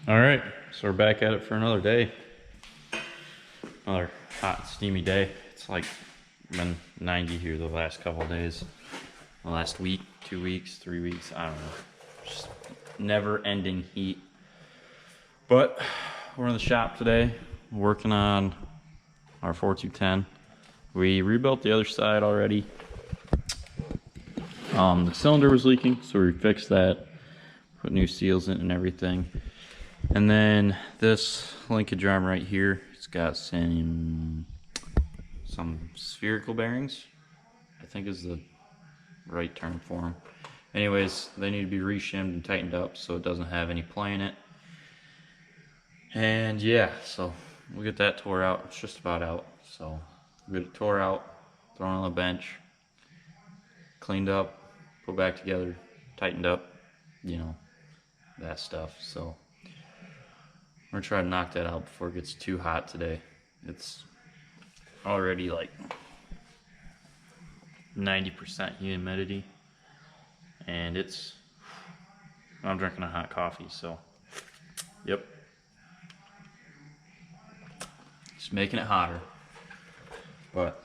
All right, so we're back at it for another day. Another hot, steamy day. It's like been 90 here the last couple of days. The last week, 2 weeks, 3 weeks, I don't know. Just never-ending heat. But we're in the shop today, working on our 4210. We rebuilt the other side already. The cylinder was leaking, so we fixed that. Put new seals in and everything. And then this linkage arm right here, it's got some spherical bearings, I think is the right term for them. Anyways, they need to be reshimmed and tightened up so it doesn't have any play in it. And yeah, so we'll get that tore out. It's just about out. So we'll get it tore out, thrown on the bench, cleaned up, put back together, tightened up, you know, that stuff. So we're gonna try to knock that out before it gets too hot today. It's already like 90% humidity, and I'm drinking a hot coffee, so yep, just making it hotter. But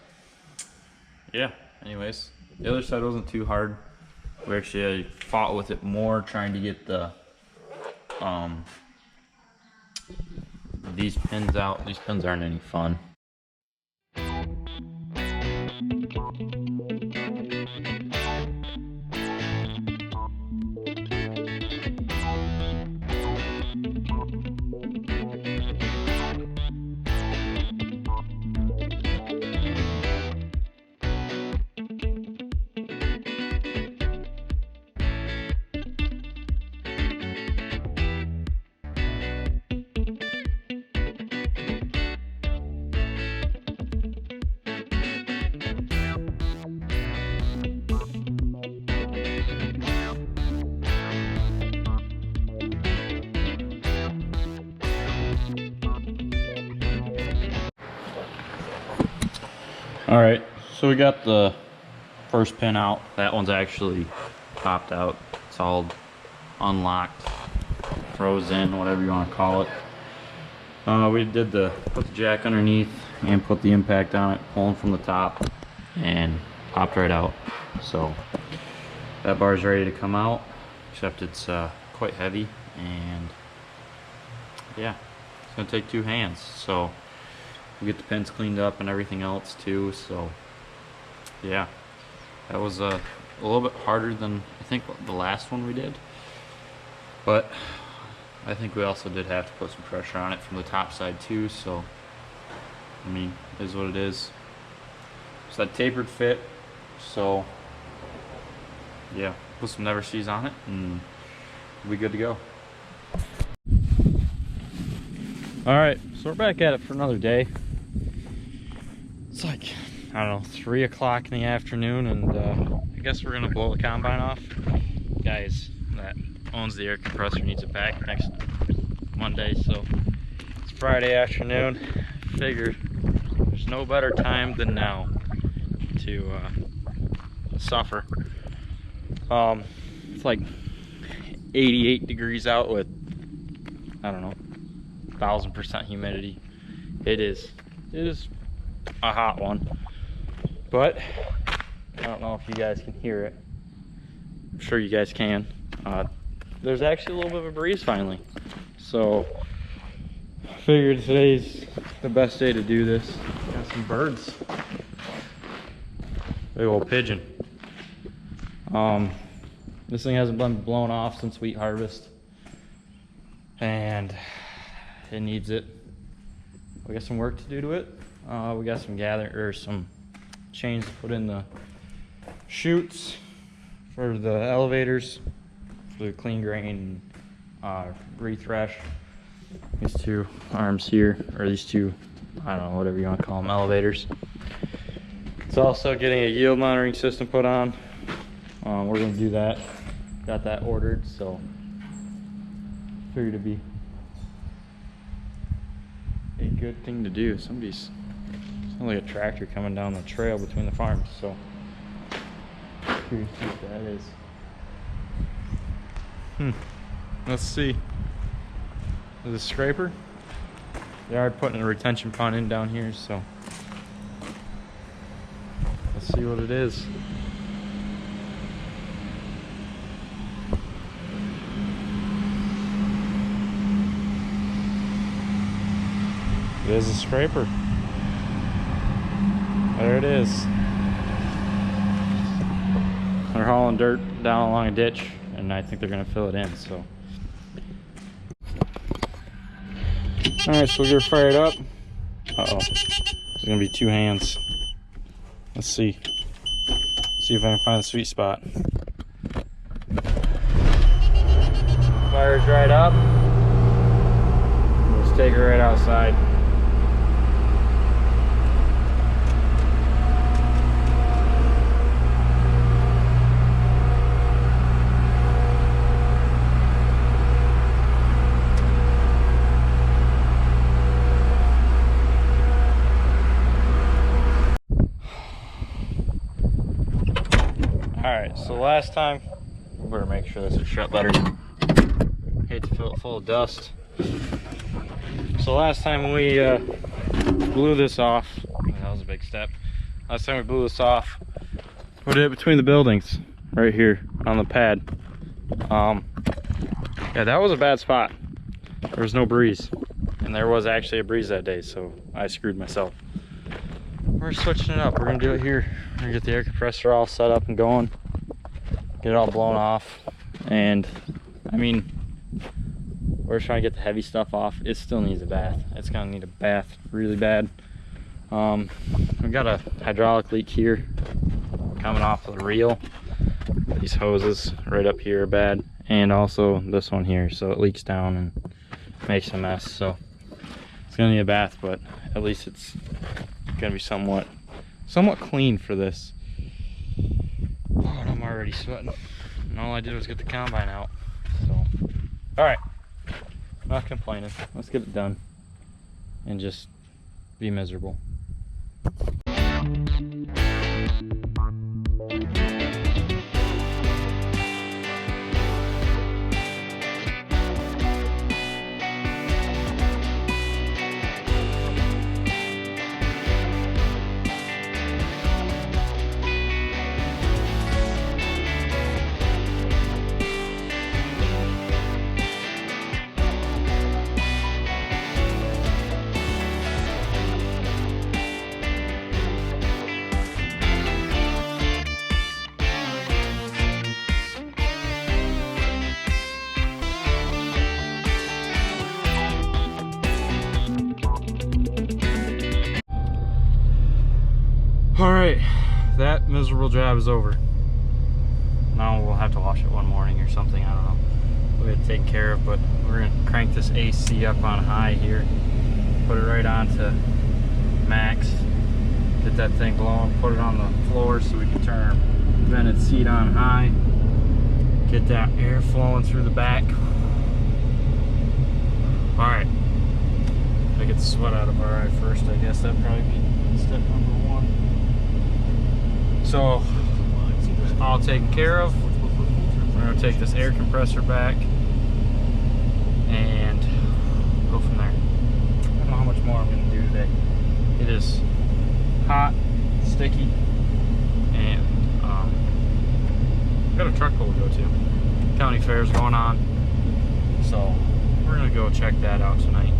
yeah, anyways, the other side wasn't too hard. We actually fought with it more, trying to get the these pins out. These pins aren't any fun. All right, so we got the first pin out. That one's actually popped out. It's all unlocked, froze in, whatever you want to call it. We did put the jack underneath and put the impact on it, pulling from the top, and popped right out. So that bar's ready to come out, except it's quite heavy, and yeah, it's gonna take 2 hands. So we get the pins cleaned up and everything else too. So yeah, that was a little bit harder than I think the last one we did, but I think we also did have to put some pressure on it from the top side too. So I mean, it is what it is. It's that tapered fit, so yeah, put some never sees on it and we'll be good to go. All right, so we're back at it for another day. It's like, I don't know, 3 o'clock in the afternoon, and I guess we're gonna blow the combine off. Guys that owns the air compressor needs it back next Monday, so it's Friday afternoon. Figured there's no better time than now to suffer. It's like 88 degrees out with, I don't know, 1000% humidity. It is a hot one, but I don't know if you guys can hear it. I'm sure you guys can. There's actually a little bit of a breeze finally, so I figured today's the best day to do this. Got some birds. Big old pigeon. This thing hasn't been blown off since wheat harvest, and it needs it. We got some work to do to it. We got some chains to put in the chutes for the elevators, for the clean grain, refresh. These 2 arms here, or these 2, I don't know, whatever you want to call them, elevators. It's also getting a yield monitoring system put on. We're going to do that. Got that ordered, so figured it'd be a good thing to do. Somebody's, sounds like a tractor coming down the trail between the farms, so curious to see what that is. Let's see. with a scraper. They are putting a retention pond in down here, so let's see what it is. It is a scraper. There it is. They're hauling dirt down along a ditch, and I think they're gonna fill it in, so. All right, so we're gonna fire it up. Uh-oh, there's gonna be 2 hands. Let's see. See if I can find a sweet spot. Fire's right up. Let's take her right outside. Alright, so last time, we better make sure this is shut better. Hate to fill it full of dust. So last time we blew this off, that was a big step. Last time we blew this off, put it between the buildings, right here on the pad. Yeah, that was a bad spot. There was no breeze, and there was actually a breeze that day, so I screwed myself. We're switching it up. We're gonna do it here. We're gonna get the air compressor all set up and going, get it all blown off, and I mean, we're just trying to get the heavy stuff off. It still needs a bath. It's gonna need a bath really bad. We've got a hydraulic leak here coming off of the reel. These hoses right up here are bad, and also this one here, so it leaks down and makes a mess. So it's gonna need a bath, but at least it's gonna be somewhat clean for this. Oh, and I'm already sweating, and all I did was get the combine out. So all right, not complaining. Let's get it done and just be miserable. All right, that miserable job is over. Now we'll have to wash it one morning or something, I don't know. We'll get it taken care of, but we're gonna crank this AC up on high here, put it right on to max, get that thing blowing, put it on the floor so we can turn our vented seat on high, get that air flowing through the back. All right, gotta get the sweat out of our eye first, I guess. That'd probably be step number 1. So, all taken care of. We're gonna take this air compressor back and go from there. I don't know how much more I'm gonna do today. It is hot, sticky, and got a truck pull to go to. County fair's going on, so we're gonna go check that out tonight.